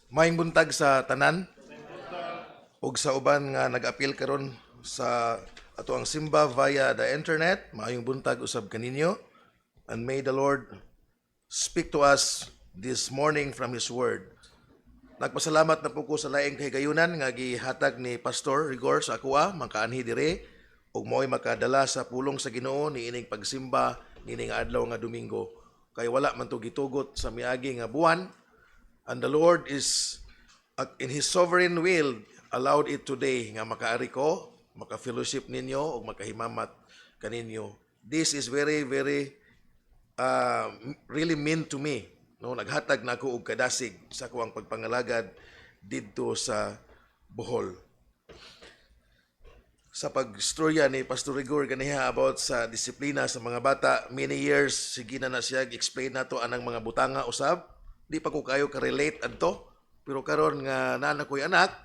Maayong buntag sa tanan ug sa uban nga nag-apil karon sa ato ang simba via the internet. Maayong buntag usab kaninyo, and may the Lord speak to us this morning from His Word. Nagpasalamat na po ko sa laing kahigayunan nga gihatag ni Pastor Rigor sa akoa, makaanhi dire ug mo'y makadala sa pulong sa Ginoo ni ining pagsimba nining adlaw nga Domingo. Kay wala man to gitugot sa miagi nga buwan, and the Lord is in His sovereign will allowed it today nga makaari ko, maka-fellowship ninyo o makahimamat kaninyo. This is very, very really mean to me. No, naghatag na ako og kadasig sa kuwang pagpangalagad didto sa Bohol. Sa pagstorya ni Pastor Rigor ganiha about sa disiplina sa mga bata, many years sige na siya explain nato anang mga butanga usab. Di pa ko kayo ka-relate adto, pero karon nga nana ko'y anak,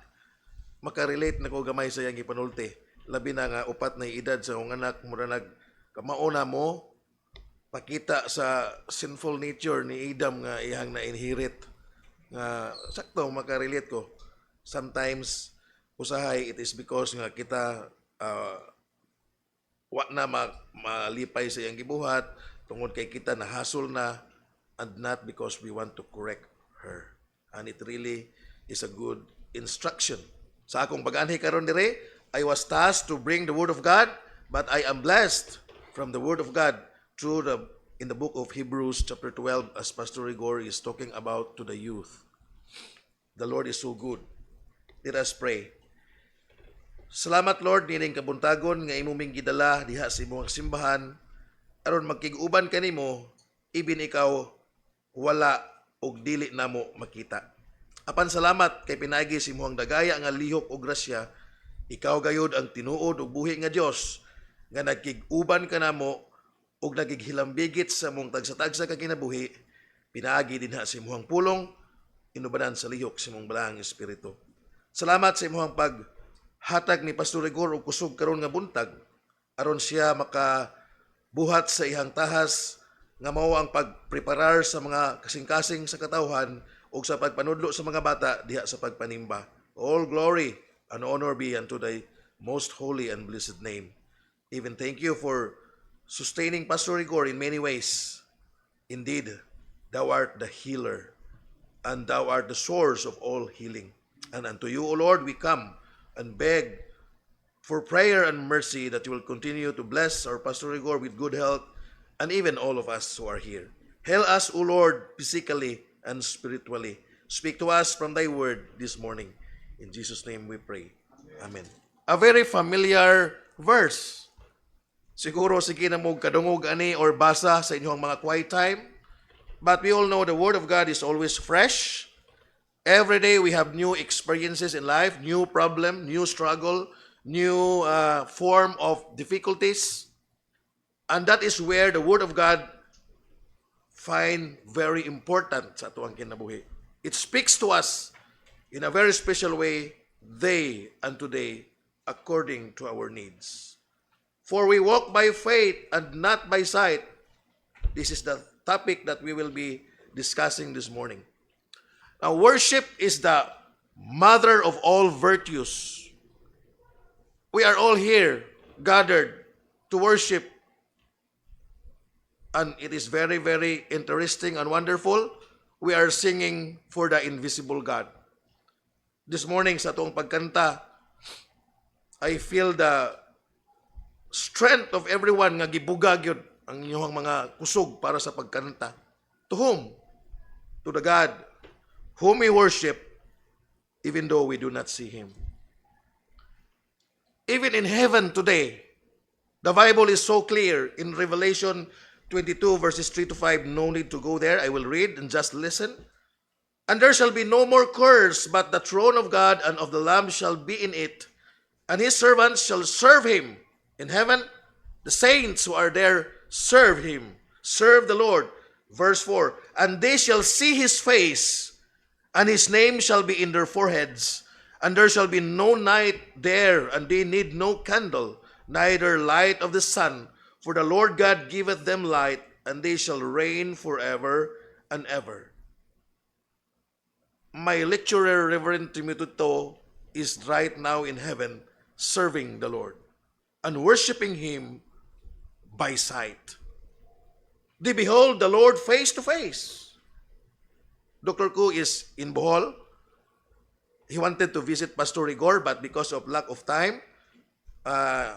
maka-relate na ko gamay sa iyang gipanulti. Labi na nga upat na edad sa akong anak, mura nagkamauna mo pakita sa sinful nature ni Adam nga iyang na-inherit. Nga sakto maka-relate ko. Sometimes usahay it is because nga kita wa na malipay sa iyang gibuhat tungod kay kita nahasol na, and not because we want to correct her. And it really is a good instruction. Sa akong pag-anhi karon dire, I was tasked to bring the word of God, but I am blessed from the word of God through in the book of Hebrews chapter 12, as Pastor Rigor is talking about to the youth. The Lord is so good. Let us pray. Salamat Lord nining kabuntagon nga imong gidala diha sa imong simbahan aron magkig-uban kanimo, ibin ikaw wala og dili namo makita. Apan salamat kay pinaagi si imong dagaya nga lihok og grasya, ikaw gayud ang tinuod ug buhi nga Dios nga nagkig-uban kanamo ug nagighilambigit sa imong tagsa-tagsa ka kinabuhi, pinaagi dinha sa imong pulong, inubanan sa lihok sa imong balahang espiritu. Salamat sa imong paghatag ni Pastor Rigor og kusog karon nga buntag aron siya makabuhat sa ihang tahas nga mao ang pagpreparar sa mga kasing-kasing sa katawhan o sa pagpanudlo sa mga bata diha sa pagpanimba. All glory and honor be unto thy most holy and blessed name. Even thank you for sustaining Pastor Rigor in many ways. Indeed, thou art the healer, and thou art the source of all healing. And unto you, O Lord, we come and beg for prayer and mercy that you will continue to bless our Pastor Rigor with good health, and even all of us who are here. Help us, O Lord, physically and spiritually. Speak to us from thy word this morning. In Jesus' name we pray. Amen. A very familiar verse. Siguro sige na mo kadungog ani or basa sa inyong mga quiet time. But we all know the word of God is always fresh. Every day we have new experiences in life, new problem, new struggle, new form of difficulties. And that is where the Word of God find very important sa atuang kinabuhi. It speaks to us in a very special way, day and today, according to our needs. For we walk by faith and not by sight. This is the topic that we will be discussing this morning. Now, worship is the mother of all virtues. We are all here gathered to worship. And it is very, very interesting and wonderful. We are singing for the invisible God. This morning sa atong pagkanta, I feel the strength of everyone nga gibugag yun ang inyong mga kusog para sa pagkanta. To whom? To the God whom we worship even though we do not see Him. Even in heaven today, the Bible is so clear in Revelation 22 verses 3 to 5. No need to go there. I will read and just listen. And there shall be no more curse, but the throne of God and of the Lamb shall be in it, and his servants shall serve him. In heaven, the saints who are there serve him, serve the Lord. Verse 4, and they shall see his face, and his name shall be in their foreheads, and there shall be no night there, and they need no candle, neither light of the sun, for the Lord God giveth them light, and they shall reign forever and ever. my lecturer, Reverend Timothy To, is right now in heaven serving the Lord and worshiping Him by sight. They behold the Lord face to face. Dr. Ku is in Bohol. He wanted to visit Pastor Rigor, but because of lack of time,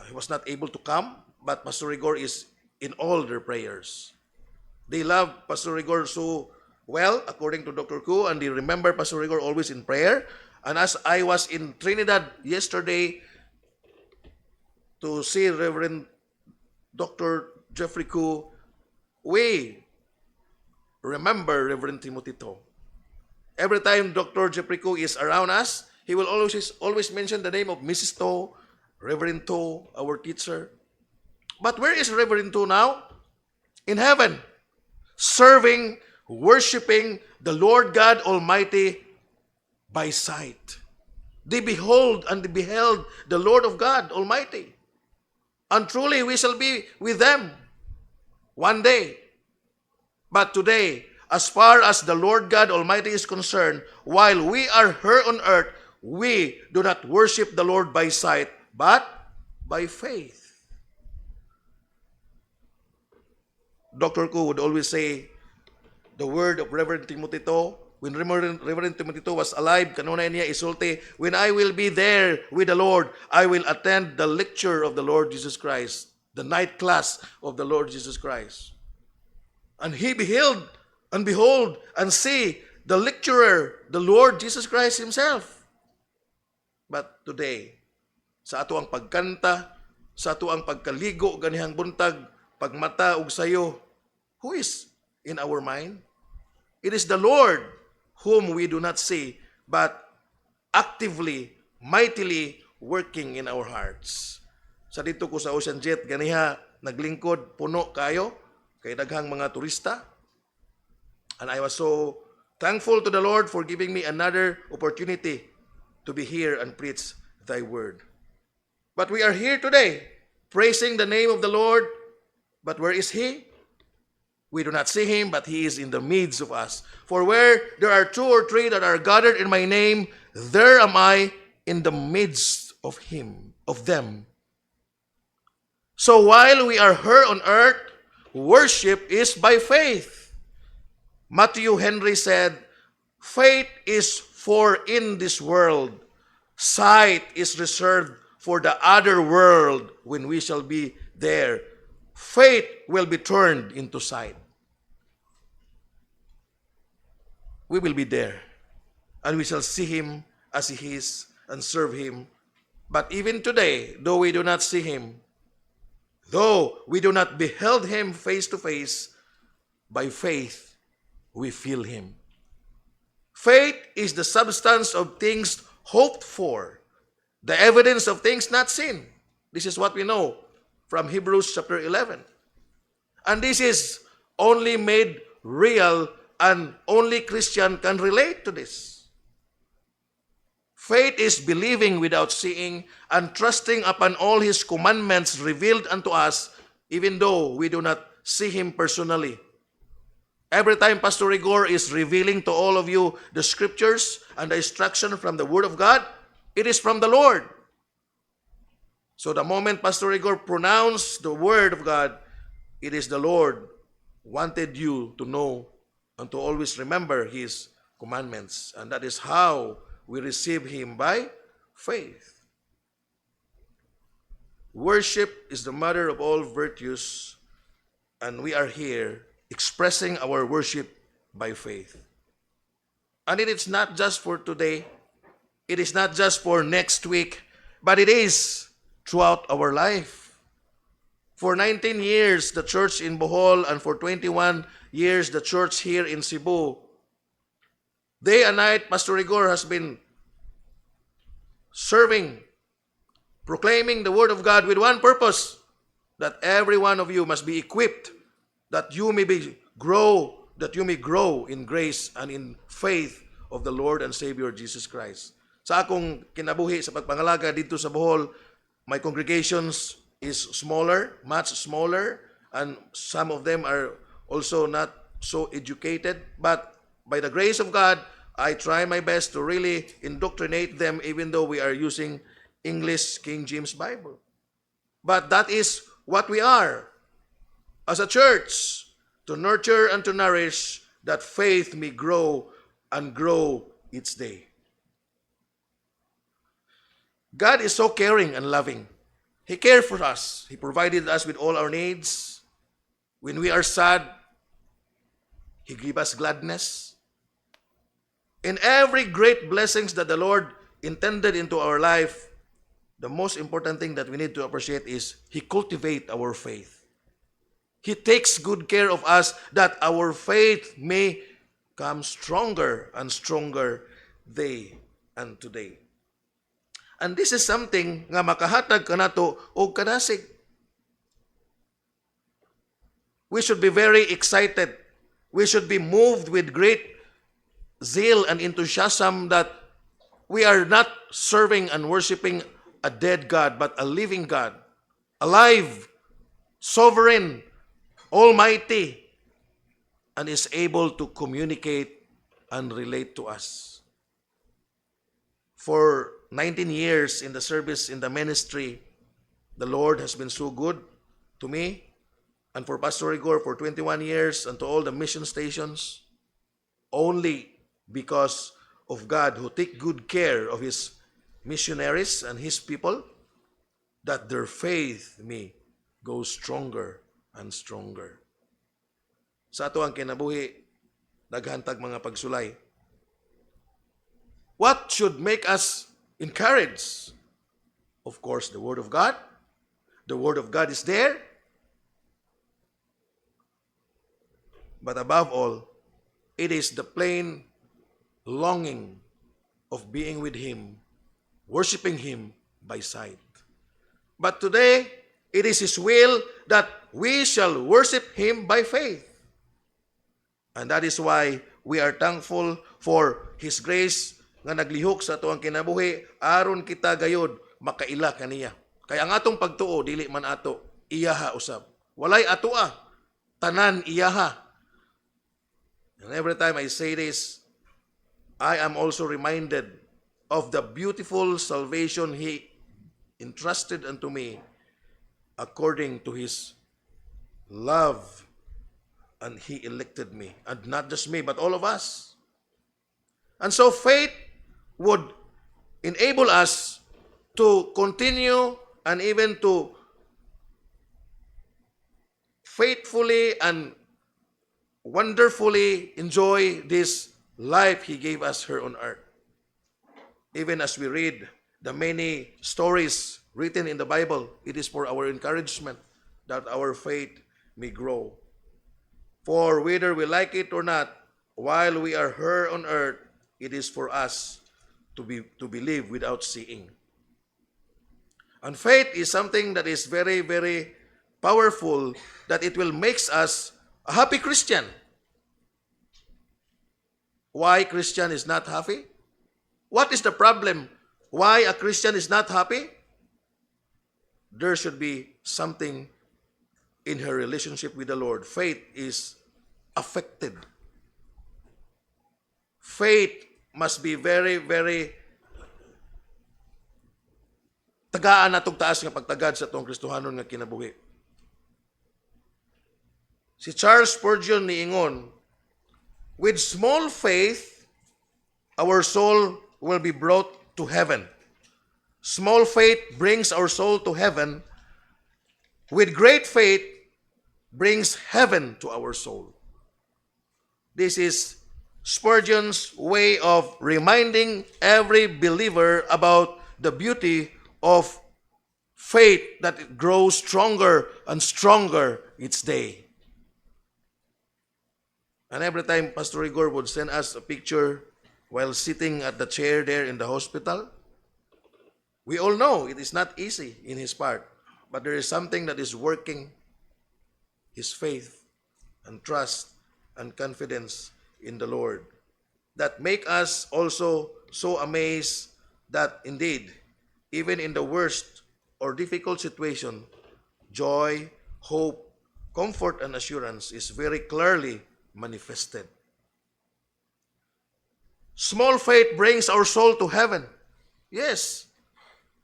he was not able to come. But Pastor Rigor is in all their prayers. They love Pastor Rigor so well, according to Dr. Ku, and they remember Pastor Rigor always in prayer. And as I was in Trinidad yesterday to see Reverend Dr. Jeffrey Ku, we remember Reverend Timothy To. Every time Dr. Jeffrey Ku is around us, he will always mention the name of Mrs. To, Reverend To, our teacher. But where is Reverend To now? In heaven, serving, worshiping the Lord God Almighty by sight. They behold and they beheld the Lord of God Almighty. And truly we shall be with them one day. But today, as far as the Lord God Almighty is concerned, while we are here on earth, we do not worship the Lord by sight, but by faith. Dr. Ku would always say the word of Reverend Timothy To. When Reverend Timothy To was alive, kanunay niya isulti, when I will be there with the Lord, I will attend the lecture of the Lord Jesus Christ, the night class of the Lord Jesus Christ. And he beheld and behold and see the lecturer, the Lord Jesus Christ Himself. But today, sa ato ang pagkanta, sa ato ang pagkaligo, ganihang buntag, pagmata ug sayo, who is in our mind? It is the Lord whom we do not see, but actively, mightily working in our hearts. Sa dito ko sa Ocean Jet, ganiha, naglingkod, puno kayo, kay daghang mga turista. And I was so thankful to the Lord for giving me another opportunity to be here and preach Thy word. But we are here today, praising the name of the Lord. But where is He? We do not see Him, but He is in the midst of us. For where there are 2 or 3 that are gathered in my name, there am I in the midst of them. So while we are here on earth, worship is by faith. Matthew Henry said, faith is for in this world, sight is reserved for the other world when we shall be there. Faith will be turned into sight. We will be there, and we shall see Him as He is and serve Him. But even today, though we do not see Him, though we do not behold Him face to face, by faith we feel Him. Faith is the substance of things hoped for, the evidence of things not seen. This is what we know from Hebrews chapter 11. And this is only made real, and only Christian can relate to this. Faith is believing without seeing and trusting upon all His commandments revealed unto us, even though we do not see Him personally. Every time Pastor Rigor is revealing to all of you the scriptures and the instruction from the Word of God, it is from the Lord. So the moment Pastor Rigor pronounced the Word of God, it is the Lord wanted you to know and to always remember His commandments. And that is how we receive Him, by faith. Worship is the mother of all virtues, and we are here expressing our worship by faith. And it is not just for today, it is not just for next week, but it is throughout our life. For 19 years, the church in Bohol, and for 21 years, the church here in Cebu, day and night, Pastor Rigor has been serving, proclaiming the Word of God with one purpose, that every one of you must be equipped, that you may grow in grace and in faith of the Lord and Savior Jesus Christ. Sa akong kinabuhi sa pagpangalaga dito sa Bohol, my congregations is smaller, much smaller, and some of them are also not so educated. But by the grace of God, I try my best to really indoctrinate them even though we are using English King James Bible. But that is what we are as a church, to nurture and to nourish that faith may grow and grow each day. God is so caring and loving. He cared for us. He provided us with all our needs. When we are sad, He gives us gladness. In every great blessings that the Lord intended into our life, the most important thing that we need to appreciate is He cultivates our faith. He takes good care of us that our faith may come stronger and stronger day and today. And this is something nga makahatag kanato og kanasig. We should be very excited. We should be moved with great zeal and enthusiasm that we are not serving and worshiping a dead God, but a living God, alive, sovereign, almighty, and is able to communicate and relate to us. For 19 years in the service, in the ministry, the Lord has been so good to me, and for Pastor Igor for 21 years, and to all the mission stations, only because of God who take good care of His missionaries and His people, that their faith may go stronger and stronger. Sa ato ang kinabuhi, naghantag mga pagsulay. What should make us encouraged? Of course, the Word of God. The Word of God is there. But above all, it is the plain longing of being with Him, worshiping Him by sight. But today, it is His will that we shall worship Him by faith. And that is why we are thankful for His grace nga naglihok sa ato ang kinabuhi, aron kita gayod makaila kaniya. Kaya ang atong pagtuo, dili man ato, iyaha usab. Walay atoa, tanan iyaha. And every time I say this, I am also reminded of the beautiful salvation He entrusted unto me according to His love, and He elected me. And not just me, but all of us. And so faith would enable us to continue and even to faithfully and wonderfully enjoy this life He gave us here on earth. Even as we read the many stories written in the Bible, it is for our encouragement that our faith may grow. For whether we like it or not, while we are here on earth, it is for us to believe without seeing. And faith is something that is very, very powerful, that it will make us a happy Christian. Why Christian is not happy? What is the problem? Why a Christian is not happy? There should be something in her relationship with the Lord. Faith is affected. Faith must be very, very tagaan natong taas nga pagtagad sa itong Kristohanon nga kinabuhi. Si Charles Spurgeon niingon, with small faith, our soul will be brought to heaven. Small faith brings our soul to heaven. With great faith brings heaven to our soul. This is Spurgeon's way of reminding every believer about the beauty of faith that grows stronger and stronger each day. And every time Pastor Igor would send us a picture while sitting at the chair there in the hospital, we all know it is not easy in his part, but there is something that is working, his faith and trust and confidence in the Lord, that make us also so amazed that indeed, even in the worst or difficult situation, joy, hope, comfort, and assurance is very clearly manifested. Small faith brings our soul to heaven. Yes.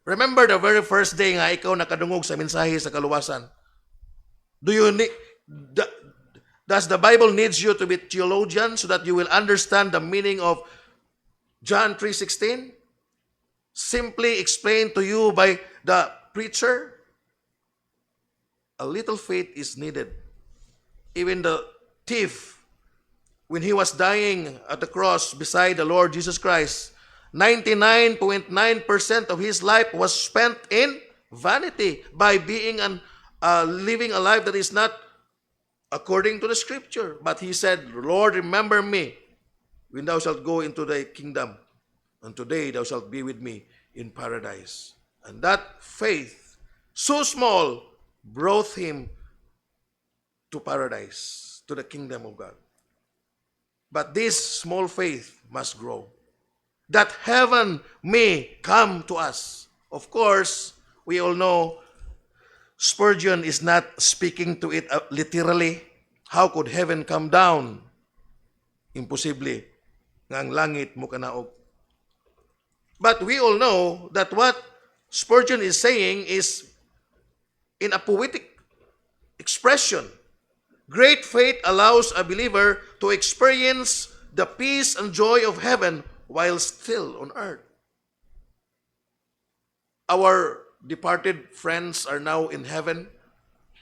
Remember the very first day nga ikaw nakadungog sa mensahe sa kaluwasan. Do you need, does the Bible needs you to be theologian so that you will understand the meaning of John 3:16? Simply explained to you by the preacher? A little faith is needed. Even the thief, when he was dying at the cross beside the Lord Jesus Christ, 99.9% of his life was spent in vanity by being living a life that is not according to the scripture. But he said, Lord, remember me when thou shalt go into thy kingdom, and today thou shalt be with me in paradise. And that faith, so small, brought him to paradise, to the kingdom of God. But this small faith must grow, that heaven may come to us. Of course, we all know Spurgeon is not speaking to it literally. How could heaven come down? Imposible. Nga ang langit mo kanaog. But we all know that what Spurgeon is saying is in a poetic expression. Great faith allows a believer to experience the peace and joy of heaven while still on earth. Our departed friends are now in heaven,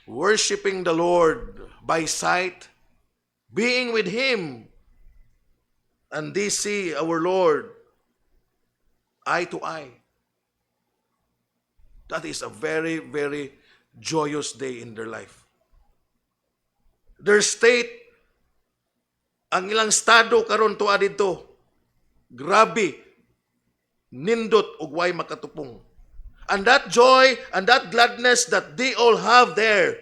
worshiping the Lord by sight, being with Him, and they see our Lord eye to eye. That is a very, very joyous day in their life. Their state, ang ilang estado karon tuwa dito, grabe, nindot ug way makatupong. And that joy and that gladness that they all have there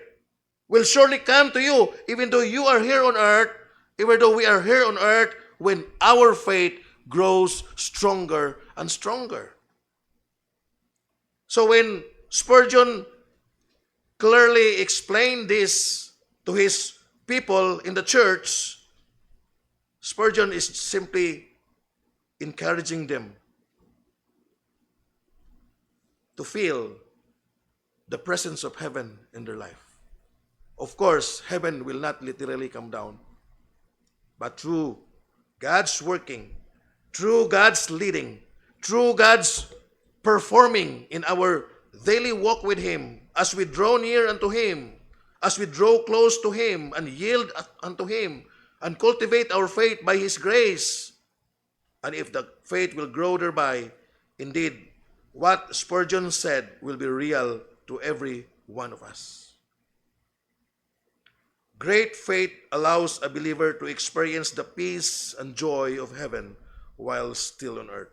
will surely come to you, even though you are here on earth, even though we are here on earth, when our faith grows stronger and stronger. So when Spurgeon clearly explained this to his people in the church, Spurgeon is simply encouraging them to feel the presence of heaven in their life. Of course, heaven will not literally come down, but through God's working, through God's leading, through God's performing in our daily walk with Him, as we draw near unto Him, as we draw close to Him and yield unto Him and cultivate our faith by His grace. And if the faith will grow thereby, indeed, what Spurgeon said will be real to every one of us. Great faith allows a believer to experience the peace and joy of heaven while still on earth.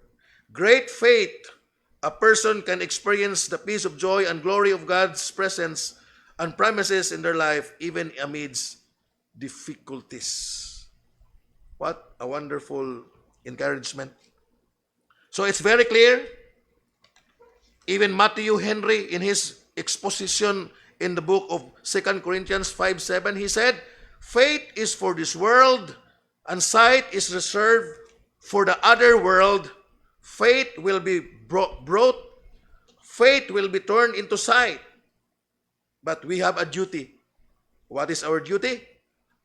Great faith, a person can experience the peace of joy and glory of God's presence and promises in their life even amidst difficulties. What a wonderful encouragement. So it's very clear. Even Matthew Henry, in his exposition in the book of 2 Corinthians 5:7, he said, faith is for this world and sight is reserved for the other world. Faith will be brought, faith will be turned into sight. But we have a duty. What is our duty?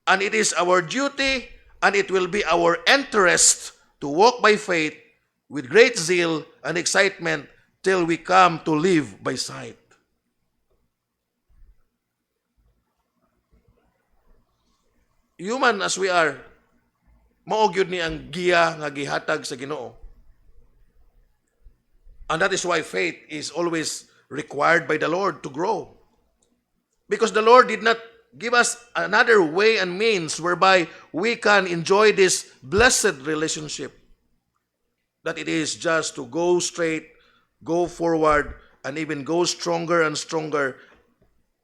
And it is our duty, and it will be our interest to walk by faith with great zeal and excitement till we come to live by sight. Human as we are, mao gyud ni ang giya nga gihatag sa Ginoo. And that is why faith is always required by the Lord to grow. Because the Lord did not give us another way and means whereby we can enjoy this blessed relationship. That it is just to go straight, go forward, and even go stronger and stronger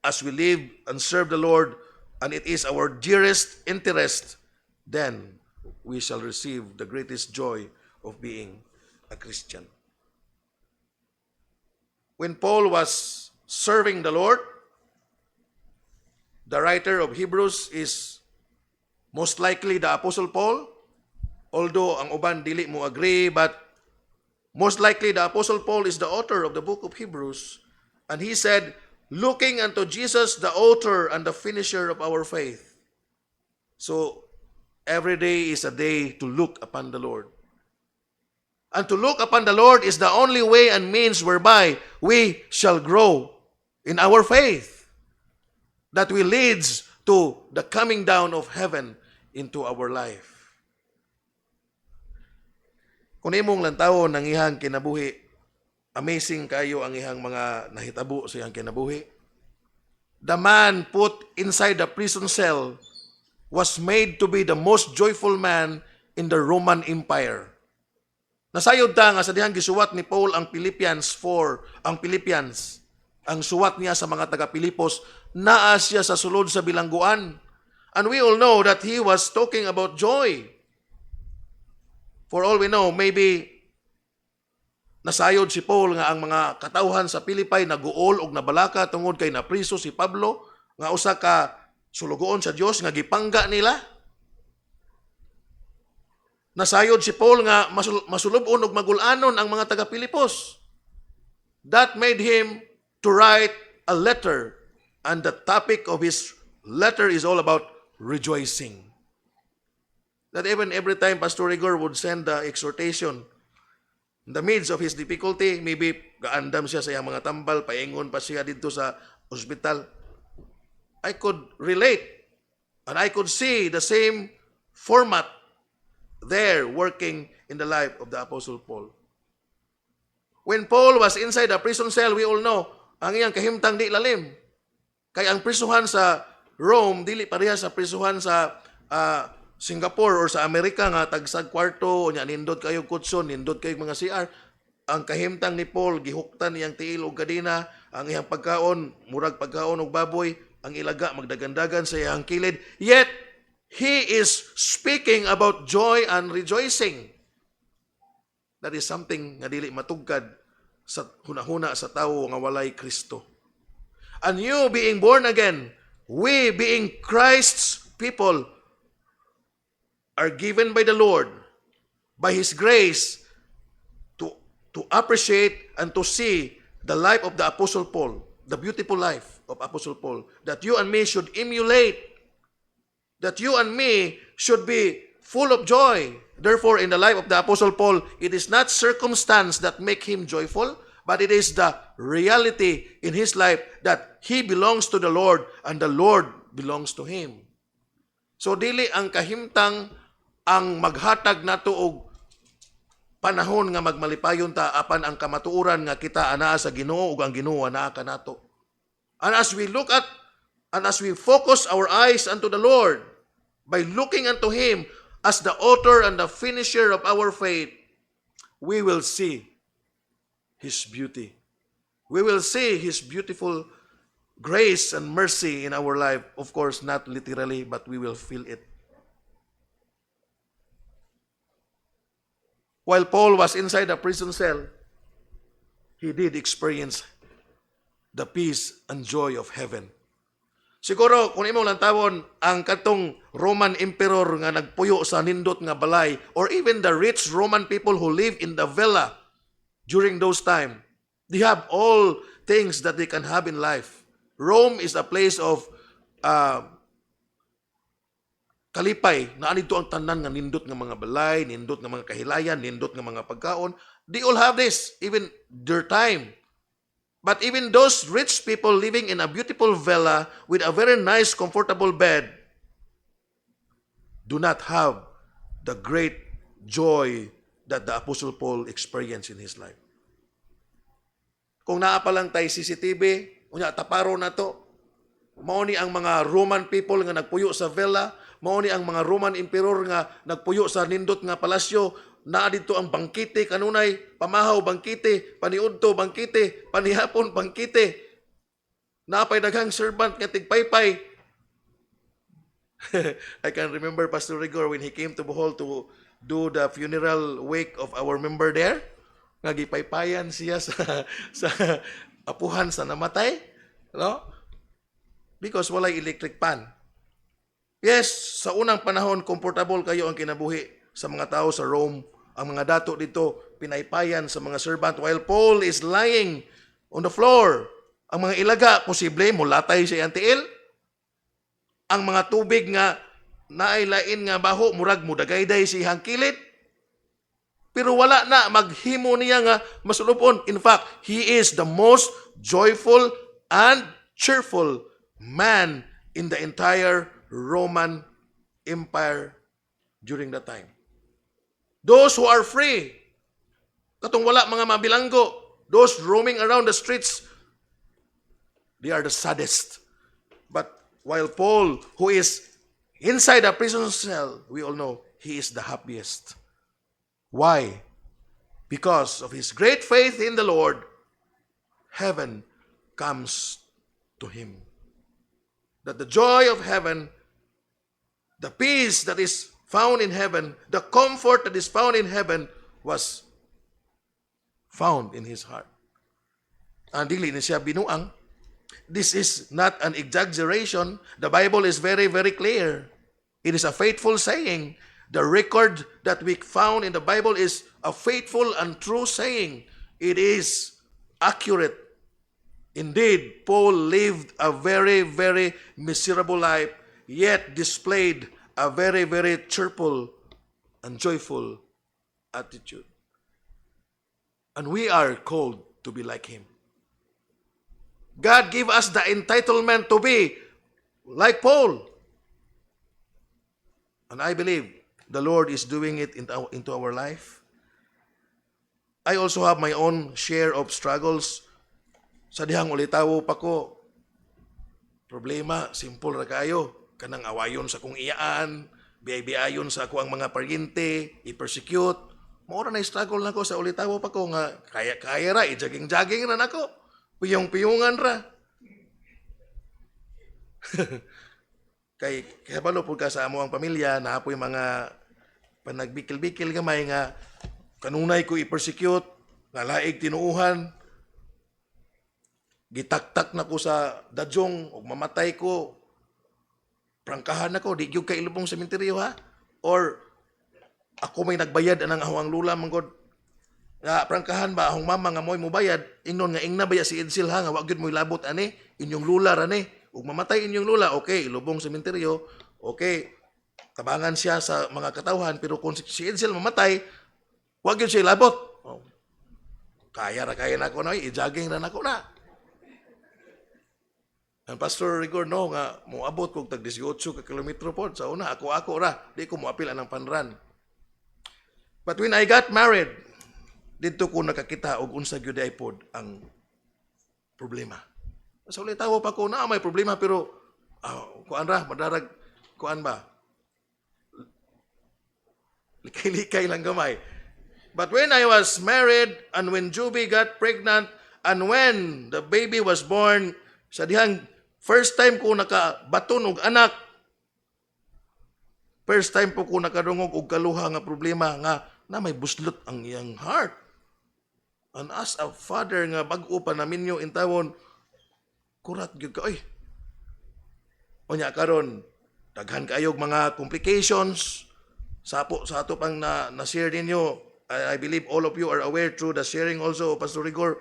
as we live and serve the Lord, and it is our dearest interest, then we shall receive the greatest joy of being a Christian. When Paul was serving the Lord, the writer of Hebrews is most likely the Apostle Paul. Although ang uban dili mo agree, but most likely the Apostle Paul is the author of the book of Hebrews. And he said, looking unto Jesus, the author and the finisher of our faith. So, every day is a day to look upon the Lord. And to look upon the Lord is the only way and means whereby we shall grow in our faith. That will leads to the coming down of heaven into our life. Kung imong lantawon ang ihang kinabuhi, amazing kayo ang ihang mga nahitabo sa ihang kinabuhi. The man put inside the prison cell was made to be the most joyful man in the Roman Empire. Nasayod ta nga sa dihang gisuwat ni Paul ang Philippians 4, ang suwat niya sa mga taga-Pilipos, naa siya sa sulod sa bilangguan. And we all know that he was talking about joy. For all we know, maybe nasayod si Paul nga ang mga katawhan sa Pilipay naguol og nabalaka tungod kay napriso si Pablo nga usa ka sulugoon sa Dios nga gipangga nila. Nasayod si Paul nga masulubon og magulanon ang mga taga-Pilipos. That made him to write a letter, and the topic of his letter is all about rejoicing. That even every time Pastor Igor would send the exhortation, in the midst of his difficulty, maybe gaandam siya sa iyang mga tambal, paingon pa siya dito sa ospital, I could relate and I could see the same format there working in the life of the Apostle Paul. When Paul was inside the prison cell, we all know, ang iyang kahimtang di lalim. Kaya ang prisuhan sa Rome, dili pareha sa prisuhan sa Singapore or sa Amerika nga tagsag kwarto, nya nindot kayo kutson, nindot kayo mga CR. Ang kahimtang ni Paul, gihuktan niyang tiil o kadina, ang iyang pagkaon, murag pagkaon og baboy, ang ilaga magdagandagan sa iyang kilid. Yet, he is speaking about joy and rejoicing. That is something nga dili matugkad sa hunahuna sa tawo nga walay Kristo. And you being born again, we being Christ's people, are given by the Lord, by His grace, to appreciate and to see the life of the Apostle Paul, the beautiful life of Apostle Paul, that you and me should emulate, that you and me should be full of joy. Therefore, in the life of the Apostle Paul, it is not circumstance that make him joyful, but it is the reality in his life that he belongs to the Lord and the Lord belongs to him. So, dili ang kahimtang ang maghatag nato og panahon nga magmalipayon ta apan ang kamatuoran nga kita anaa sa Ginoo ug ang Ginoo anaa kanato. And as we look at and as we focus our eyes unto the Lord by looking unto Him as the author and the finisher of our faith, we will see His beauty. We will see His beautiful grace and mercy in our life. Of course, not literally, but we will feel it. While Paul was inside the prison cell, he did experience the peace and joy of heaven. Siguro, kung imong lantawon, ang katong Roman emperor nga nagpuyo sa nindot nga balay, or even the rich Roman people who live in the villa during those time, they have all things that they can have in life. Rome is a place of kalipay, na anito ang tanan nga nindot nga mga balay, nindot nga mga kahilayan, nindot nga mga pagkaon. They all have this, even their time. But even those rich people living in a beautiful villa with a very nice, comfortable bed do not have the great joy that the Apostle Paul experienced in his life. Kung naa pa lang tayo CCTV, unya taparo na to, mao ni ang mga Roman people nga nagpuyo sa villa, mao ni ang mga Roman emperor nga nagpuyo sa nindot nga palasyo, naa dito ang bangkite kanunay, pamahaw bangkite, paniudto bangkite, panihapon bangkite. Napay daghang servant nga tigpaypay. I can remember Pastor Rigor when he came to Bohol to do the funeral wake of our member there. Nga gipaypayan siya sa apuhan sa namatay, no? Because walay electric pan. Yes, sa unang panahon, comfortable kayo ang kinabuhi sa mga tao sa Rome. Ang mga dato dito, pinaypayan sa mga servant while Paul is lying on the floor. Ang mga ilaga, posible, mulatay sa iyang tiil. Ang mga tubig nga, naaylain nga baho, murag mudagayday si ihang kilid. Pero wala na, maghimo niya nga masulupon. In fact, he is the most joyful and cheerful man in the entire Roman Empire during that time. Those who are free, katong wala mga mabilanggo, those roaming around the streets, they are the saddest. But while Paul, who is inside a prison cell, we all know he is the happiest. Why? Because of his great faith in the Lord, heaven comes to him. That the joy of heaven, the peace that is found in heaven, the comfort that is found in heaven was found in his heart. And dili ni siya binuang. This is not an exaggeration. The Bible is very, very clear. It is a faithful saying. The record that we found in the Bible is a faithful and true saying. It is accurate. Indeed, Paul lived a very, very miserable life, yet displayed a very, very cheerful and joyful attitude. And we are called to be like him. God gave us the entitlement to be like Paul. And I believe the Lord is doing it into our life. I also have my own share of struggles. Sa dihang ulitawo pa ko, problema, simple ra kayo. Kanang awayon sa kong iyaan, biyay-biyayon sa ako ang mga paryente, i-persecute. Maura na struggle na ko sa ulitawo pa ko nga, kaya ra, i-jogging-jogging na nako. Piyong-piyungan ra. Kay kabalo po ka sa amo ang pamilya, naapoy mga panagbikil-bikil gamay nga, kanunay ko i-persecute, nga laig tinuuhan, gitaktak na ko sa dadyong, o mamatay ko, prangkahan ako, di gyud kay ilubong sementeryo ha? Or ako may nagbayad anang ahong lula manggod. Nga prangkahan ba ahong mama nga moy mobayad, ingnon nga ingna baya si Edsel ha nga wa gyud moy labot ani, inyong lula rani. Ug mamatay inyong lula, okay, ilubong sementeryo, okay. Tabangan siya sa mga katawhan, pero kung si Edsel mamatay, wa gyud siya labot. Oh. Kaya na ko na, i-jogging na nako na. Ang Pastor Rigor, no, nga, moabot kong tag 18 ka kilometro po. Sa una, ako ra. Di ko moapil ang panran. But when I got married, dito ko nakakita og unsa gyud ay pod ang problema. Sa ulitawo pa ko na may problema, pero kuan ra, madarag, kuan ba? Likay-likay lang gamay. But when I was married, and when Juby got pregnant, and when the baby was born, sa dihang first time ko nakabaton og anak. First time po ko nakadungog og kaluha nga problema nga na may buslot ang iyang heart. And as a father nga bag-o pa namin nyo intawon, kurat gyud ka oy. Unya karon daghan kayog mga complications sa ato pang na-share ninyo. I believe all of you are aware through the sharing also of Pastor Rigor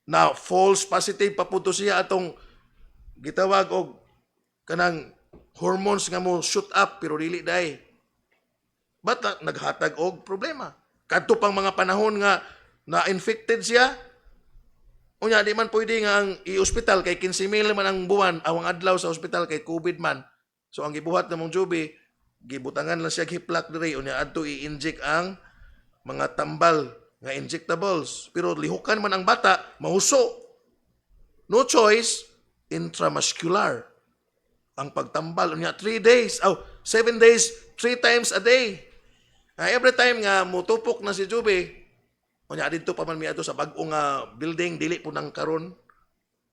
na false positive paputo siya atong gitawag og kanang hormones nga mo shoot up pero dili day. But naghatag og problema. Kadto pang mga panahon nga na-infected siya. Unya di man pwede nga ang i-hospital kay 15,000 man ang buwan awang adlaw sa hospital kay COVID man. So ang gibuhat namong Juby, gibutangan lang siya hiplak diri unya adto i-inject ang mga tambal nga injectables. Pero lihukan man ang bata, mahuso. No choice, intramuscular ang pagtambal niya 3 days 7 days 3 times a day. Every time nga mutupok na si Juby, unya dito pa man mi ato sa bag-o nga building dili po nang karon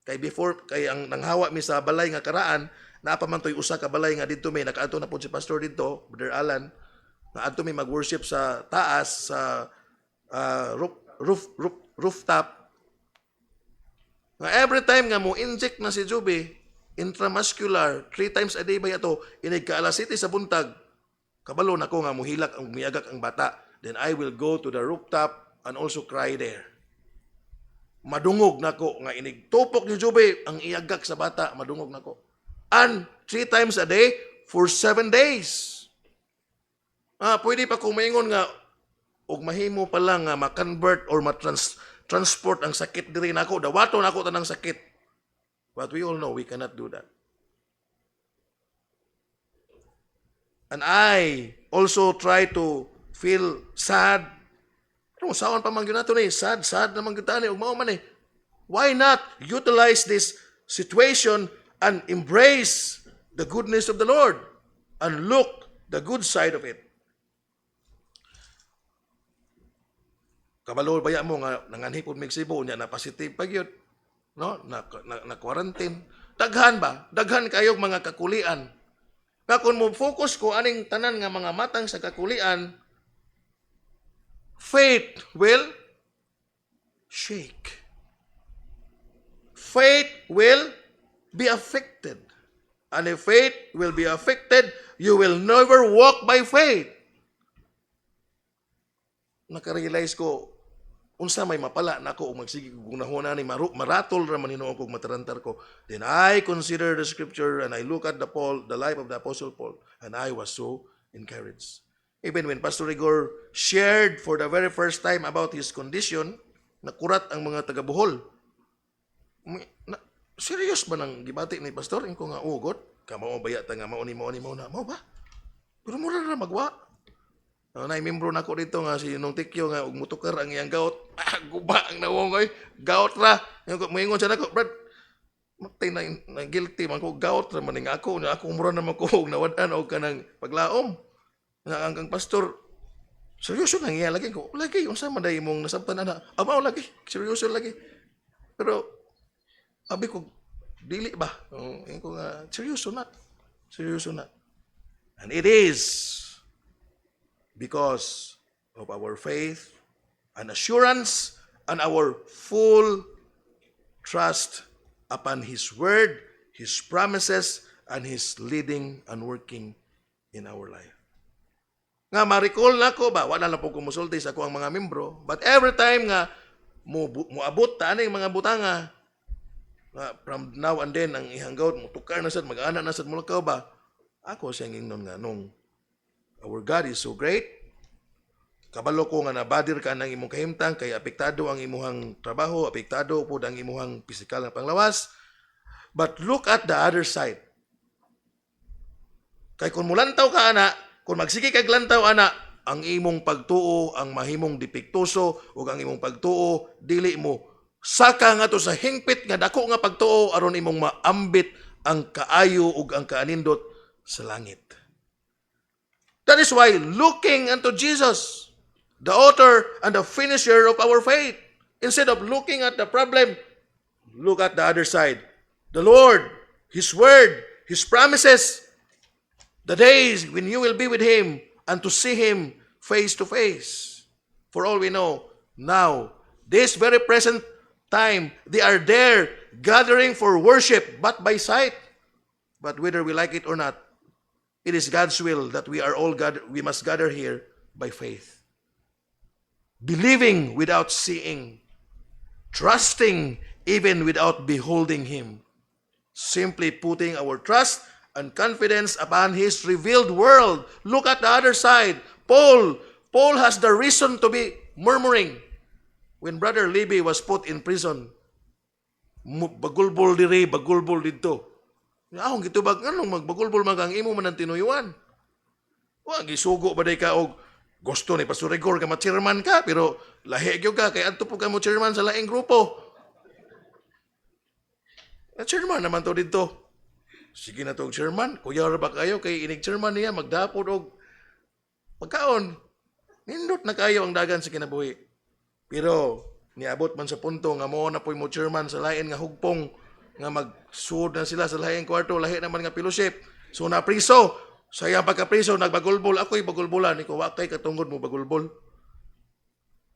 kay before kay ang nanghawa mi sa balay nga karaan naa pa man toy usa ka balay nga dito may nakaadto na po si pastor dito, Brother Alan, nga adto mi mag-worship sa taas sa rooftop. Nga every time nga mo inject na si Juby, intramuscular, 3 times a day ba ito, inig ka alas 7 sa buntag, kabalo na ko nga muhilak ang miagak ang bata, then I will go to the rooftop and also cry there. Madungog na ko nga inigtupok ni Jube ang iagak sa bata, madungog na ko. And 3 times a day for 7 days. Pwede pa kumaingon nga og mahimo pa lang nga ma-convert or ma-transport ang sakit diri nako, dawato nako tanang sakit. But we all know we cannot do that. And I also try to feel sad. Ano, saan pa man yun nato ni? Sad naman kita ni. Ugmao man eh. Why not utilize this situation and embrace the goodness of the Lord and look the good side of it? Kabalo baya mo nga nanganhipon mig Cebu nya na positive pag yun, no? Na quarantine. Daghan ba? Daghan kayog mga kakulian. Nga kung mo focus ko aning tanan nga mga matang sa kakulian, faith will shake. Faith will be affected. And if faith will be affected, you will never walk by faith. Nakarealize ko, unsa may mapala nako og magsige kung nahuna ni maratol ra man hinuon kog matarantar ko, then I consider the scripture and I look at the life of the Apostle Paul, and I was so encouraged. Even when Pastor Igor shared for the very first time about his condition, nakurat ang mga taga-Bohol. Serious ba nang gibati ni Pastor? Inko nga ugot, kamao baya ta nga mao na mao ba? Pero mura ra magwa. Membro na ko dito nga si Nung Tikyo nga ug mutukar ang iyang gaot. Guba ang nawongoy. Gaot ra. Moingon siya nako, Brad. Matay na guilty man ko gaot ra man nga ako. Ako mura naman ko og nawad-an og kanang paglaom. Nga ang pastor, seryoso lang iya lagi ko. Lagi unsa man day imong nasabtan ana? Amaw lagi. Seryoso lagi. Pero abi ko dili ba? Inko nga seryoso na. And it is because of our faith and assurance and our full trust upon His Word, His promises, and His leading and working in our life. Nga ma-recall na ko ba, wala na po kumusulti sa akong mga membro, but every time nga muabot ta aning mga butanga, from now and then, ang ihanggaw, mutukar na sad, mag-anak na sad, mulakaw ba, ako siyang ingnon nga nung our God is so great. Kabalo ko nga nabadir ka ng imong kahimtang kay apektado ang imuhang trabaho, apektado po ang imuhang pisikal na panglawas. But look at the other side. Kay kung mulantaw ka ana, kung magsige kag lantaw ana, ang imong pagtuo ang mahimong dipiktuso ug ang imong pagtuo dili mo saka nga to sa hingpit nga dako nga pagtuo aron imong maambit ang kaayo ug ang kaanindot sa langit. That is why looking unto Jesus, the author and the finisher of our faith, instead of looking at the problem, look at the other side. The Lord, His Word, His promises, the days when you will be with Him and to see Him face to face. For all we know, now, this very present time, they are there gathering for worship, but by sight. But whether we like it or not, it is God's will that we must gather here by faith. Believing without seeing. Trusting even without beholding Him. Simply putting our trust and confidence upon His revealed world. Look at the other side. Paul has the reason to be murmuring. When Brother Libby was put in prison, bagulbol diri, bagulbol dito. Ahong gitubag anong magbagulbol magang imo man ang tinuyuan. Wa gisugo ba day ka og gusto ni Pastor Igor ka ma-chairman ka pero lahi gyud ka kay adto po ka mo chairman sa laing grupo. Chairman naman to dito. Sige na to chairman, kuya ra ba kayo kay inig chairman niya magdapod og pagkaon. Nindot na kayo ang dagan sa kinabuhi. Pero niabot man sa punto nga mo na po'y mo chairman sa lain nga hugpong nga magsuod na sila sa lahing kwarto, lahi naman nga fellowship. So na priso, sa iyang pagka-priso, nagbagulbol, ako'y bagulbolan, ikaw wakay katungod mo bagulbol.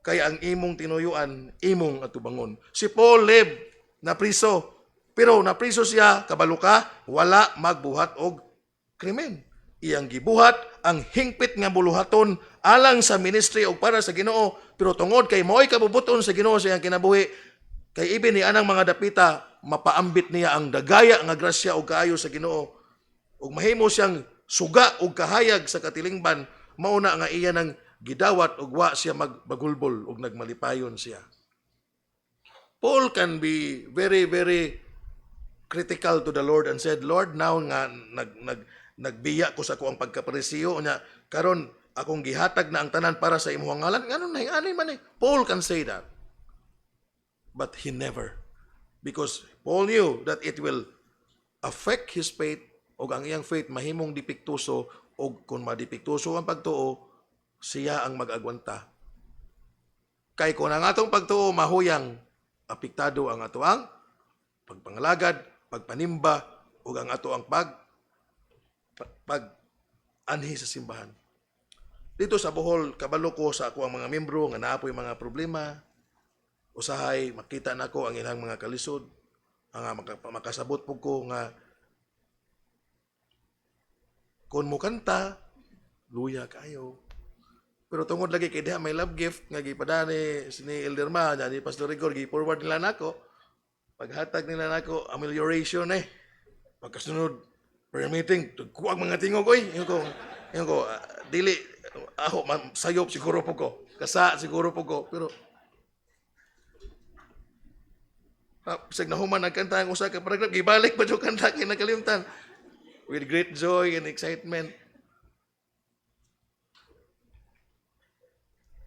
Kaya ang imong tinuyuan, imong atubangon. Si Paul live na priso, pero na priso siya, kabalo ka, wala magbuhat og krimen. iyang gibuhat ang hingpit nga buluhaton alang sa ministry o para sa Ginoo, pero tungod kay mo'y kabubuton sa Ginoo sa iyang kinabuhi, kay ibin ni anang mga dapita mapaambit niya ang dagaya nga grasya o kaayo sa Ginoo ug mahimo siyang suga ug kahayag sa katilingban, mauna nga iya nang gidawat ug wa siya maghulbol ug nagmalipayon siya. Paul can be very, very critical to the Lord and said, Lord, now nga nagbiya ko sa kuang pagkaparisiyo nya karon akong gihatag na ang tanan para sa imong ngalan. Nganon na ani man eh. Paul can say that. But he never. Because Paul knew that it will affect his faith o ang iyang faith mahimong dipiktuso o kung madipiktuso ang pagtuo, siya ang mag-agwanta. Kay kung ang atong pagtuo mahuyang, apektado ang atoang pagpangalagad, pagpanimba, o ang atoang pag-anhi sa simbahan. Dito sa Bohol, kabalo ko sa ako ang mga membro nga naapoy mga problema, usahay makita nako ang ilang mga kalisod, ang makasabot po ko nga kung mo kanta, luya kayo. Pero tungod lagi kay diha may love gift nga gipadani ni Elder Ma ni Pastor Rigor gi-forward nila nako. Paghatag nila nako amelioration pagkasunod prayer meeting kuwag mga tingog oy. Yung ko dili ako sayop siguro po ko. Kasa siguro po ko pero sig nahuman ang kanta ang usa ka paragraph gibalik pa jud kanta kay nakalimtan with great joy and excitement.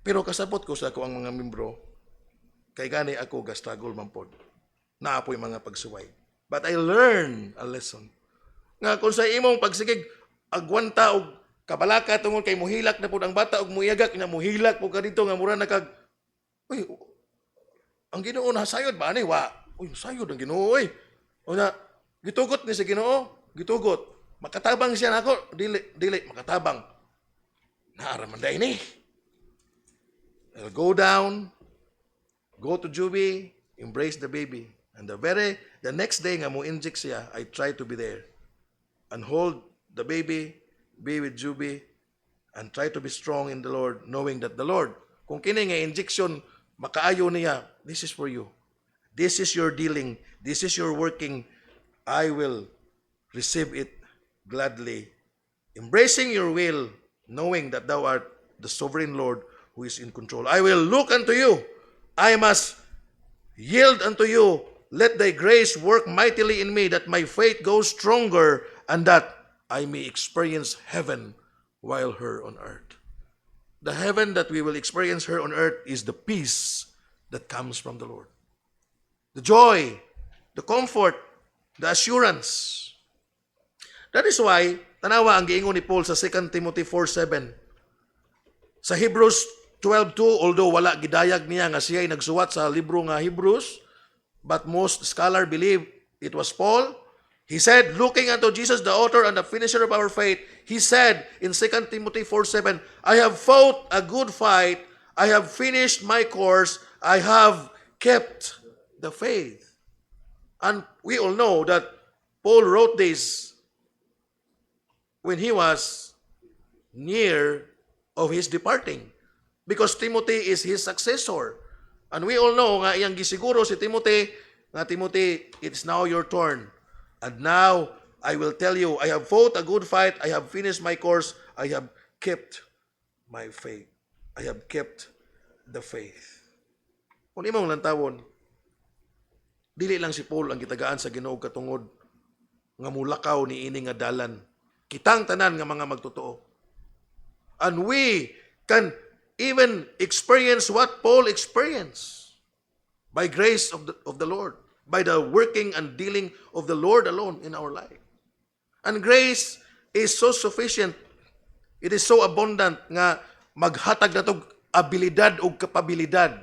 Pero kasabot ko sa ako ang mga membro, kay gani ako gastruggle man pod. Naapoy mga pagsuway. But I learned a lesson. Nga kung sa imong pagsigig, agwanta og kabalaka tungod kay muhilak na pod ang bata og muyagak na muhilak po ka dito nga mura na kag uy, ang Ginoo na sayod ba ani wa? Uy, sayod ang Ginoo oy. Una, gitugot ni sa Ginoo, gitugot. Makatabang siya nako, dili makatabang. Naaraman day ni. I'll go down, go to Juby, embrace the baby. And the next day nga mo inject siya, I try to be there. And hold the baby, be with Juby, and try to be strong in the Lord, knowing that the Lord, kung kini nga injection, makaayo niya, this is for you. This is your dealing. This is your working. I will receive it gladly. Embracing your will, knowing that thou art the sovereign Lord, who is in control. I will look unto you. I must yield unto you. Let thy grace work mightily in me, that my faith goes stronger, and that I may experience heaven while here on earth. The heaven that we will experience here on earth is the peace that comes from the Lord. The joy, the comfort, the assurance. That is why, tanawa ang giingon ni Paul sa 2 Timothy 4:7. Sa Hebrews 12:2, although wala gidayag niya nga siya ay nagsuwat sa libro nga Hebrews, but most scholar believe it was Paul. He said, looking unto Jesus, the author and the finisher of our faith, he said in 2 Timothy 4:7, I have fought a good fight, I have finished my course, I have kept the faith. And we all know that Paul wrote this when he was near of his departing. Because Timothy is his successor. And we all know nga iyang gisiguro si Timothy, nga Timothy, it's now your turn. And now, I will tell you, I have fought a good fight, I have finished my course, I have kept my faith. I have kept the faith. Kung imong lantawon, dili lang si Paul ang gitagaan sa Ginoo katungod nga mulakaw ni ini nga dalan. Kitang tanan nga mga magtotoo. And we can even experience what Paul experienced by grace of the Lord, by the working and dealing of the Lord alone in our life. And grace is so sufficient, it is so abundant nga maghatag na itong abilidad o kapabilidad.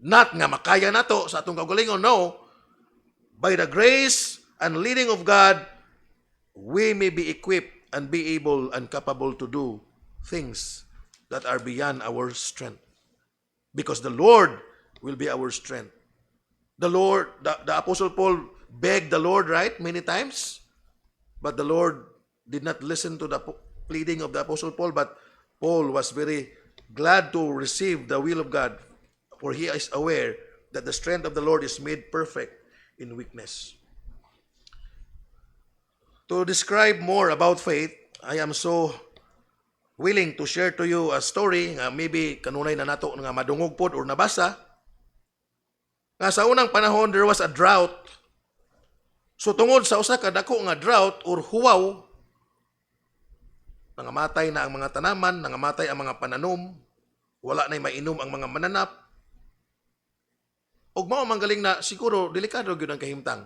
Not nga makaya na to sa atong kaugalingon, no. By the grace and leading of God, we may be equipped and be able and capable to do things that are beyond our strength. Because the Lord will be our strength. The Lord, the Apostle Paul begged the Lord, right, many times. But the Lord did not listen to the pleading of the Apostle Paul, but Paul was very glad to receive the will of God, for he is aware that the strength of the Lord is made perfect in weakness. To describe more about faith, I am so willing to share to you a story nga maybe kanunay na nato nga madungog pod or nabasa. Nga sa unang panahon, there was a drought. So tungod sa usa ka dako nga drought or huwaw, nangamatay na ang mga tanaman, nangamatay ang mga pananom, wala na'y mainom ang mga mananap. Ug mao manggaling na siguro delikado gyud ang kahimtang.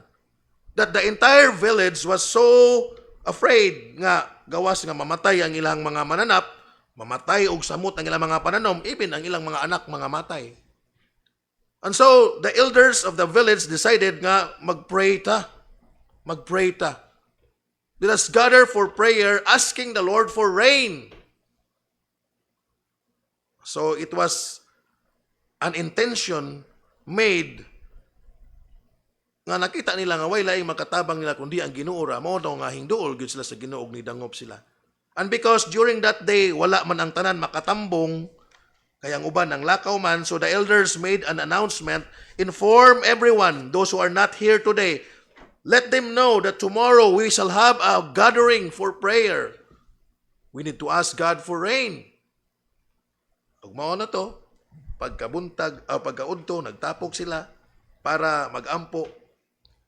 That the entire village was so afraid nga gawas nga mamatay ang ilang mga mananap, mamatay og samot ang ilang mga pananom, even ang ilang mga anak mga matay. And so the elders of the village decided nga magpray ta. Let us gather for prayer, asking the Lord for rain. So it was an intention made nga nakita nila nga way laing makatabang nila kundi ang Ginoo ra mao daw nga hingduol gyud sila sa Ginoo ni dangop sila. And because during that day wala man ang tanan makatambong kaya ang uban ang lakaw man, so the elders made an announcement, inform everyone, those who are not here today, let them know that tomorrow we shall have a gathering for prayer. We need to ask God for rain. Ug mao na to, pagkaudto, nagtapok sila para magampo.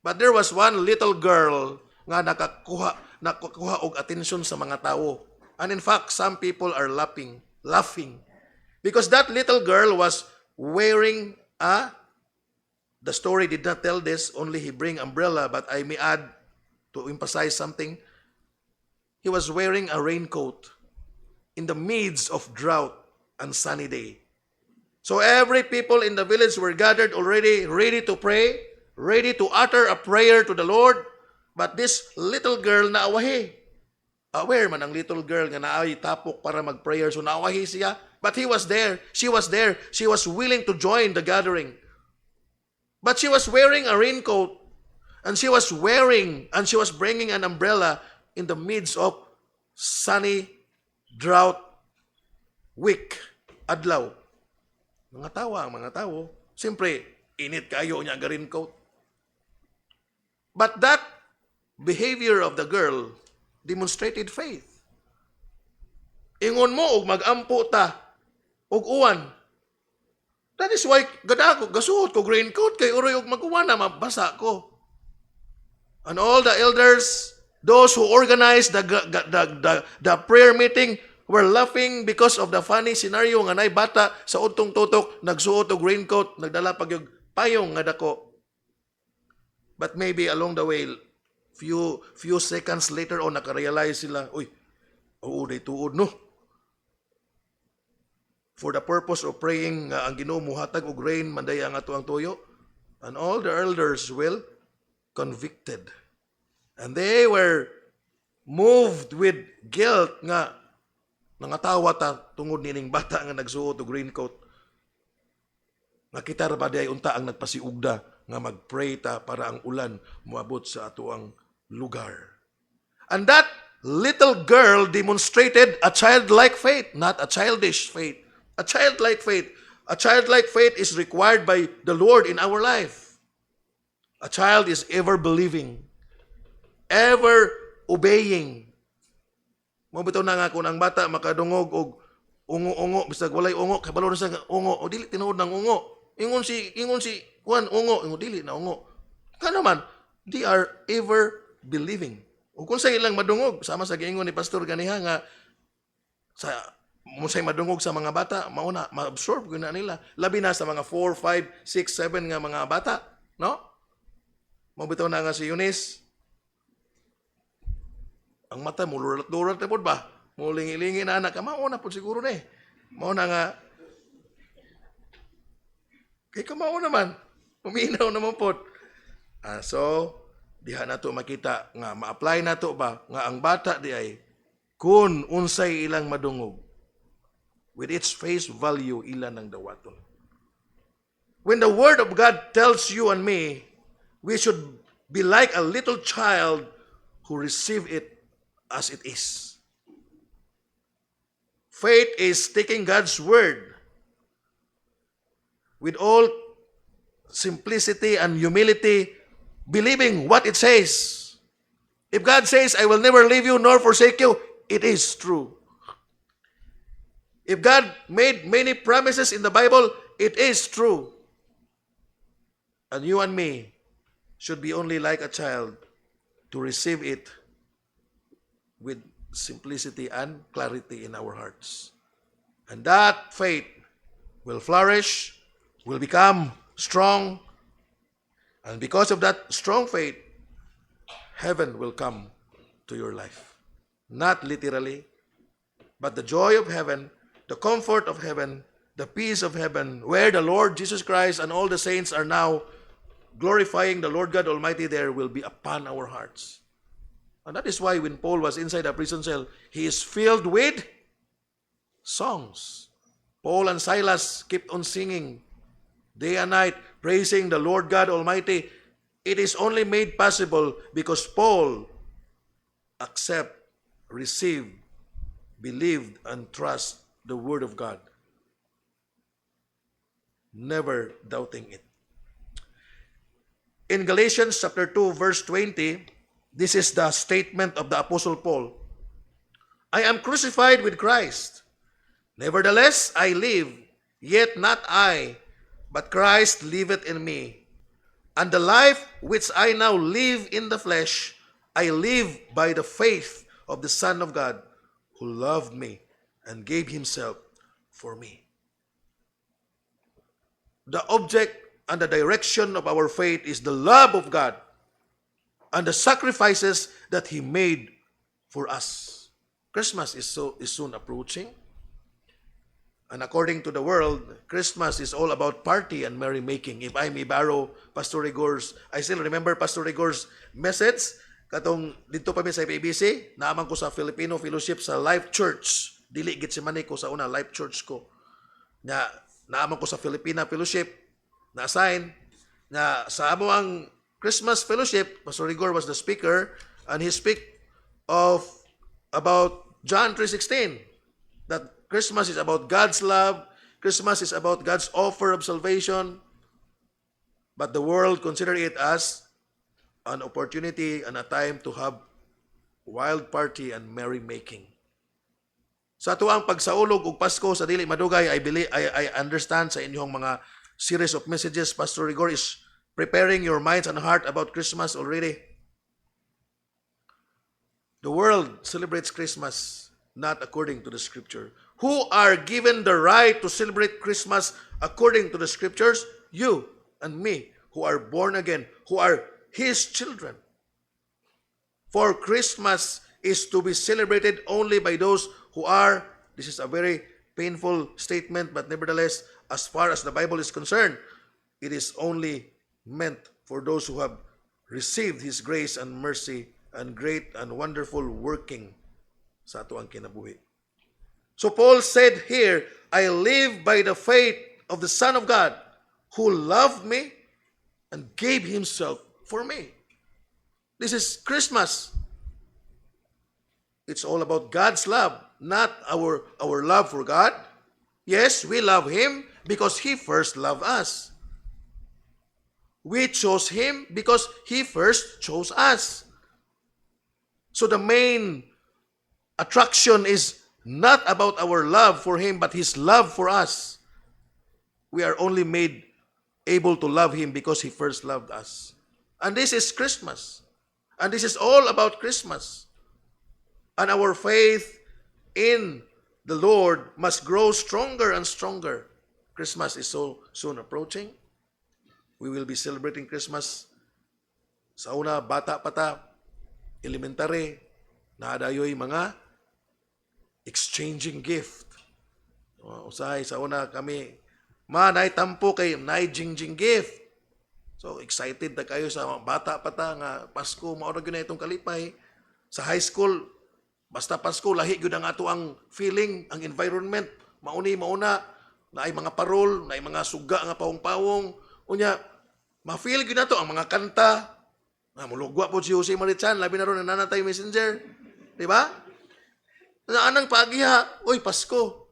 But there was one little girl nga nakakuha og atensyon sa mga tao. And in fact, some people are laughing. Because that little girl was wearing the story did not tell this, only he bring umbrella, but I may add to emphasize something. He was wearing a raincoat in the midst of drought and sunny day. So every people in the village were gathered already, ready to pray, ready to utter a prayer to the Lord. But this little girl naawahi. Aware man ang little girl nga naay tapok para mag-prayer. So naawahi siya. But he was there. She was there. She was willing to join the gathering. But she was wearing a raincoat. And she was bringing an umbrella in the midst of sunny, drought, week, adlaw. Mga tao. Siyempre, init kayo niya ang raincoat. But that behavior of the girl demonstrated faith. Ingon mo og magampo ta og uwan. That is why gasuot ko raincoat kay uroy og mag-uwan na mabasa ko. And all the elders, those who organized the prayer meeting were laughing because of the funny scenario nga nay bata sa udtong tutok nagsuot og raincoat, nagdala pag yung payong nga dako. But maybe along the way, few seconds later on, nakarealize sila, day tuod, no? For the purpose of praying, ang Ginoo muhatag og rain, manday ang ato ang tuyo. And all the elders will convicted. And they were moved with guilt nga nangatawa ta tungod nining bata nga nagsuot og raincoat. Nakita ra ba di ay unta ang nagpasiugda nga magpray ta para ang ulan moabot sa ato ang lugar. And that little girl demonstrated a childlike faith, not a childish faith. A childlike faith. A childlike faith is required by the Lord in our life. A child is ever believing, ever obeying. Mabitaw na nga kung ang bata makadungog og ungo-ungo, bisag walay ungo, kabalo na sa ungo, o dili tinuod ng ungo. Ingon si Juan, ungo, ingon dili na ungo. Kanaman, they are ever believing. O kung sa ilang madungog, sama sa giingon ni Pastor ganiha nga, sa musay madungog sa mga bata, mauna, ma-absorb ko na nila. Labi na sa mga 4, 5, 6, 7 nga mga bata. No? Mabitaw na nga si Eunice. Ang mata, mulurat-lurat na po ba? Mulingi-lingi na anak. Mauna po siguro na eh. Mauna nga. Kay kamao naman. Uminaw naman po. So, diha na to makita nga, ma-apply na to ba, nga ang bata di ay, kung unsay ilang madungog, with its face value, ilan ang dawaton. When the Word of God tells you and me, we should be like a little child who receive it as it is. Faith is taking God's word with all simplicity and humility, believing what it says. If God says, I will never leave you nor forsake you, it is true. If God made many promises in the Bible, it is true. And you and me should be only like a child to receive it with simplicity and clarity in our hearts. And that faith will flourish, will become strong, and because of that strong faith, heaven will come to your life. Not literally, but the joy of heaven, the comfort of heaven, the peace of heaven, where the Lord Jesus Christ and all the saints are now glorifying the Lord God Almighty, there will be upon our hearts. And that is why when Paul was inside a prison cell, he is filled with songs. Paul and Silas kept on singing day and night, praising the Lord God Almighty. It is only made possible because Paul accepted, received, believed, and trusted the Word of God, never doubting it. In Galatians chapter 2, verse 20, this is the statement of the Apostle Paul. I am crucified with Christ. Nevertheless, I live, yet not I, but Christ liveth in me. And the life which I now live in the flesh, I live by the faith of the Son of God, who loved me and gave himself for me. The object and the direction of our faith is the love of God and the sacrifices that he made for us. Christmas is soon approaching. And according to the world, Christmas is all about party and merrymaking. If I may borrow Pastor Rigor's, I still remember Pastor Rigor's message, katong dito pa mi sa PBC, naaman ko sa Filipino Fellowship sa Life Church. Dili Gitsemani ko sa una, Life Church ko. Naaman ko sa Filipina Fellowship, na-assign, na sa amo ang Christmas Fellowship, Pastor Rigor was the speaker, and he speak about John 3:16, that Christmas is about God's love, Christmas is about God's offer of salvation, but the world consider it as an opportunity and a time to have wild party and merrymaking. Sa tuang pagsaulog og Pasko sa dili madugay, I understand sa inyong mga series of messages, Pastor Rigor is preparing your minds and heart about Christmas already. The world celebrates Christmas not according to the Scripture. Who are given the right to celebrate Christmas according to the Scriptures? You and me, who are born again, who are His children. For Christmas is to be celebrated only by those who are, this is a very painful statement, but nevertheless, as far as the Bible is concerned, it is only meant for those who have received His grace and mercy and great and wonderful working sa ato ang kinabuhi. So Paul said here, I live by the faith of the Son of God who loved me and gave himself for me. This is Christmas. It's all about God's love, not our love for God. Yes, we love Him because He first loved us. We chose Him because He first chose us. So the main attraction is not about our love for Him, but His love for us. We are only made able to love Him because He first loved us. And this is Christmas. And this is all about Christmas. And our faith in the Lord must grow stronger and stronger. Christmas is so soon approaching. We will be celebrating Christmas. Sa una, bata pa ta, elementary, naadayoy mga exchanging gift. Usahay, sa una kami, naay tampo kay naay jingjing gift. So excited na kayo sa mga bata pa ta nga Pasko, mauna gyud na itong kalipay. Sa high school, basta Pasko, lahi gyud ang ato ang feeling, ang environment, mauna, naay mga parol, naay mga suga nga pawong-pawong. Unya, ma-feel gyud nato ang mga kanta. Mulugwa po si Jose Marichan, labi na ron na nanatay messenger. Di ba? Naanang pagiha, oy, Pasko.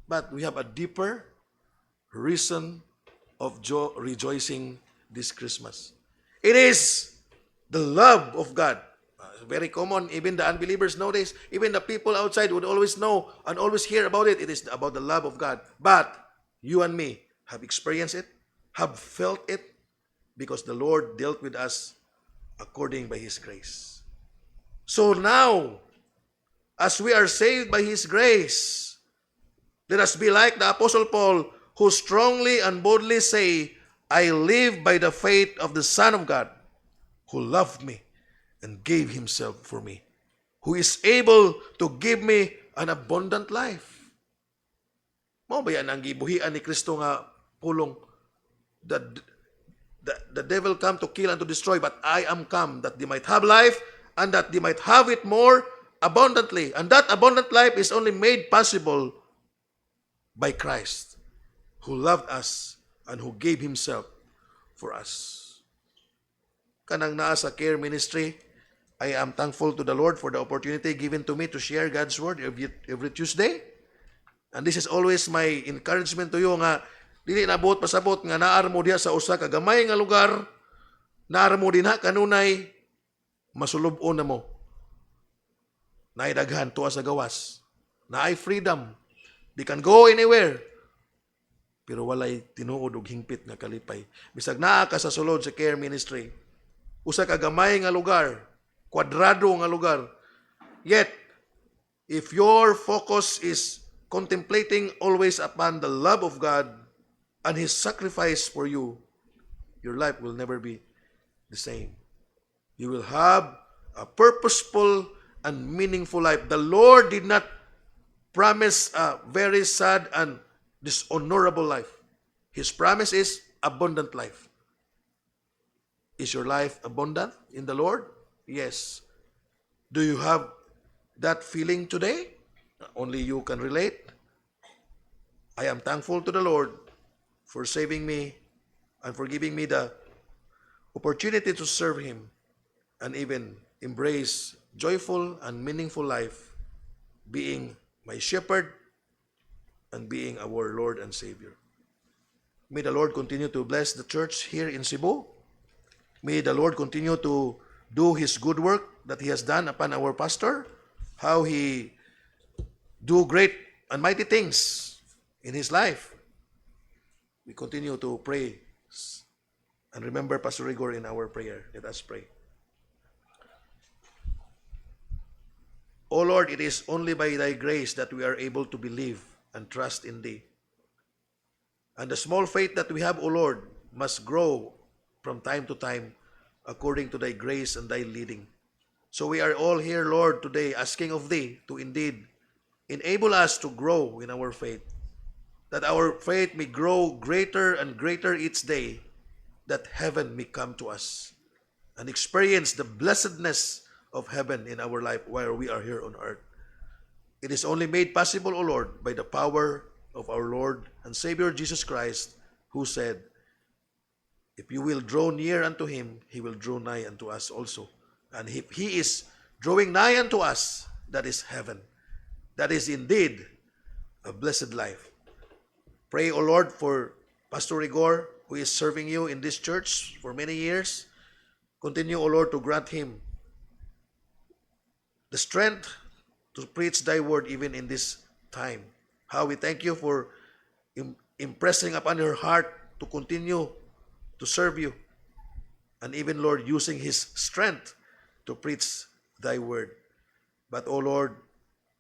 But we have a deeper reason of rejoicing this Christmas. It is the love of God. Very common, even the unbelievers nowadays, even the people outside would always know and always hear about it. It is about the love of God. But you and me have experienced it, have felt it, because the Lord dealt with us according by His grace. So now, as we are saved by His grace, let us be like the Apostle Paul, who strongly and boldly say, I live by the faith of the Son of God, who loved me and gave Himself for me, who is able to give me an abundant life. Mao ba yan ang gibuhian ni Kristo nga pulong? The devil come to kill and to destroy, but I am come that they might have life and that they might have it more abundantly. And that abundant life is only made possible by Christ, who loved us and who gave Himself for us. Kanang naa sa care ministry, I am thankful to the Lord for the opportunity given to me to share God's Word every Tuesday. And this is always my encouragement to you nga, dili nabot pasabot nga naar mo diha sa usa ka gamay nga lugar, naar mo dinha kanunay, masulubon na mo. Naay daghan tuwa sa gawas. Naay freedom. They can go anywhere. Pero walay tinuod og hingpit nga kalipay. Bisag naa ka sa sulod sa care ministry, usa ka gamay nga lugar, kwadrado nga lugar. Yet, if your focus is contemplating always upon the love of God and His sacrifice for you, your life will never be the same. You will have a purposeful and meaningful life. The Lord did not promise a very sad and dishonorable life. His promise is abundant life. Is your life abundant in the Lord? Yes. Do you have that feeling today? Only you can relate. I am thankful to the Lord for saving me and for giving me the opportunity to serve Him and even embrace joyful and meaningful life, being my shepherd and being our Lord and Savior. May the Lord continue to bless the church here in Cebu. May the Lord continue to do His good work that He has done upon our pastor, how he do great and mighty things in his life. We continue to pray and remember Pastor Rigor in our prayer. Let us pray. O Lord, it is only by Thy grace that we are able to believe and trust in Thee. And the small faith that we have, O Lord, must grow from time to time according to Thy grace and Thy leading. So we are all here, Lord, today asking of Thee to indeed enable us to grow in our faith, that our faith may grow greater and greater each day, that heaven may come to us and experience the blessedness of heaven in our life while we are here on earth. It is only made possible, O Lord, by the power of our Lord and Savior Jesus Christ, who said, if you will draw near unto Him, He will draw nigh unto us also. And if He is drawing nigh unto us, that is heaven. That is indeed a blessed life. Pray, O Lord, for Pastor Rigor, who is serving You in this church for many years. Continue, O Lord, to grant him the strength to preach Thy word even in this time. How we thank You for impressing upon your heart to continue to serve You. And even, Lord, using his strength to preach Thy word. But, O Lord,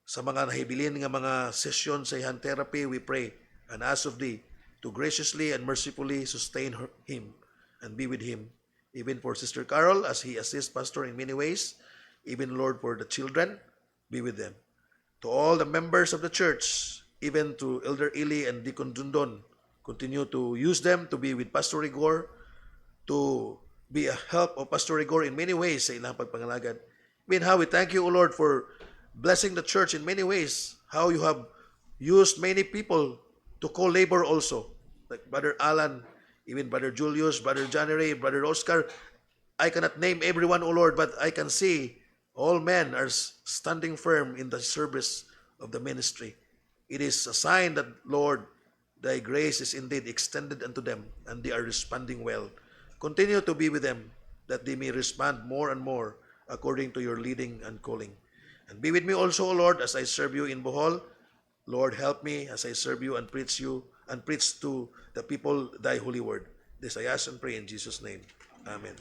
sa mga nahibilin nga mga session sa hand therapy, we pray and ask of Thee to graciously and mercifully sustain him and be with him. Even for Sister Carol, as he assists Pastor in many ways. Even, Lord, for the children, be with them. To all the members of the church, even to Elder Ili and Deacon Dundon, continue to use them to be with Pastor Rigor, to be a help of Pastor Rigor in many ways sa ilang pagpangalagad. Even how we thank You, O Lord, for blessing the church in many ways. How You have used many people to co-labor also, like Brother Alan, even Brother Julius, Brother Johnny Ray, Brother Oscar. I cannot name everyone, O Lord, but I can see All men are standing firm in the service of the ministry. It is a sign that, Lord, thy grace is indeed extended unto them, and they are responding well. Continue to be with them, that they may respond more and more according to your leading and calling. And be with me also, O Lord, as I serve you in Bohol. Lord, help me as I serve you and preach to the people thy holy word. This I ask and pray in Jesus' name. Amen.